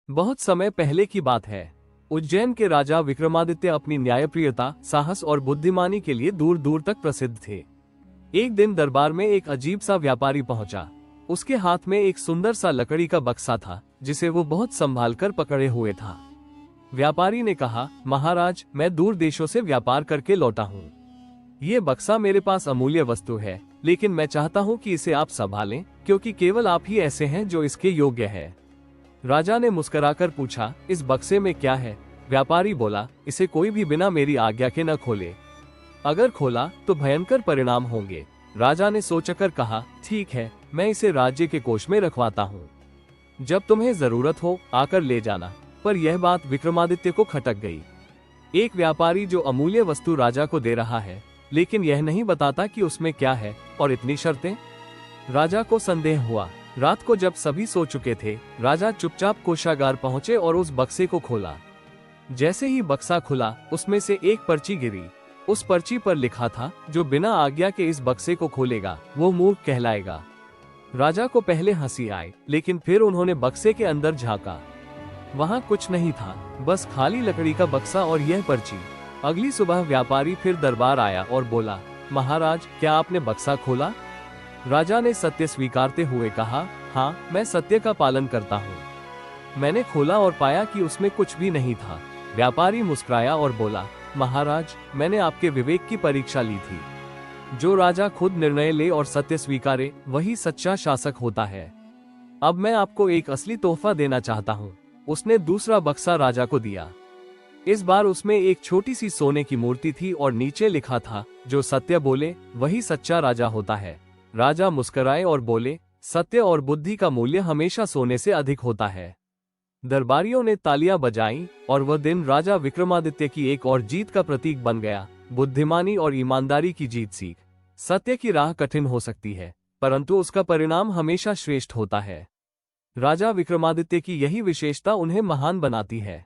बहुत समय पहले की बात है। उज्जैन के राजा विक्रमादित्य अपनी न्यायप्रियता, साहस और बुद्धिमानी के लिए दूर दूर तक प्रसिद्ध थे। एक दिन दरबार में एक अजीब सा व्यापारी पहुंचा। उसके हाथ में एक सुंदर सा लकड़ी का बक्सा था, जिसे वो बहुत संभाल कर पकड़े हुए था। व्यापारी ने कहा, महाराज, मैं दूर देशों से व्यापार करके लौटा हूँ। ये बक्सा मेरे पास अमूल्य वस्तु है, लेकिन मैं चाहता हूँ कि इसे आप संभालें, क्योंकि केवल आप ही ऐसे हैं जो इसके योग्य है। राजा ने मुस्कुराकर पूछा, इस बक्से में क्या है? व्यापारी बोला, इसे कोई भी बिना मेरी आज्ञा के न खोले। अगर खोला तो भयंकर परिणाम होंगे। राजा ने सोचकर कहा, ठीक है, मैं इसे राज्य के कोष में रखवाता हूँ। जब तुम्हें जरूरत हो आकर ले जाना। पर यह बात विक्रमादित्य को खटक गई। एक व्यापारी जो अमूल्य वस्तु राजा को दे रहा है, लेकिन यह नहीं बताता कि उसमें क्या है, और इतनी शर्तें। राजा को संदेह हुआ। रात को जब सभी सो चुके थे, राजा चुपचाप कोषागार पहुंचे और उस बक्से को खोला। जैसे ही बक्सा खुला, उसमें से एक पर्ची गिरी। उस पर्ची पर लिखा था, जो बिना आज्ञा के इस बक्से को खोलेगा वो मूर्ख कहलाएगा। राजा को पहले हंसी आई, लेकिन फिर उन्होंने बक्से के अंदर झांका। वहां कुछ नहीं था, बस खाली लकड़ी का बक्सा और यह पर्ची। अगली सुबह व्यापारी फिर दरबार आया और बोला, महाराज, क्या आपने बक्सा खोला? राजा ने सत्य स्वीकारते हुए कहा, हाँ, मैं सत्य का पालन करता हूँ। मैंने खोला और पाया कि उसमें कुछ भी नहीं था। व्यापारी मुस्कुराया और बोला, महाराज, मैंने आपके विवेक की परीक्षा ली थी। जो राजा खुद निर्णय ले और सत्य स्वीकारे, वही सच्चा शासक होता है। अब मैं आपको एक असली तोहफा देना चाहता हूँ। उसने दूसरा बक्सा राजा को दिया। इस बार उसमें एक छोटी सी सोने की मूर्ति थी और नीचे लिखा था, जो सत्य बोले वही सच्चा राजा होता है। राजा मुस्कुराए और बोले, सत्य और बुद्धि का मूल्य हमेशा सोने से अधिक होता है। दरबारियों ने तालियां बजाईं और वह दिन राजा विक्रमादित्य की एक और जीत का प्रतीक बन गया। बुद्धिमानी और ईमानदारी की जीत सीख। सत्य की राह कठिन हो सकती है, परंतु उसका परिणाम हमेशा श्रेष्ठ होता है। राजा विक्रमादित्य की यही विशेषता उन्हें महान बनाती है।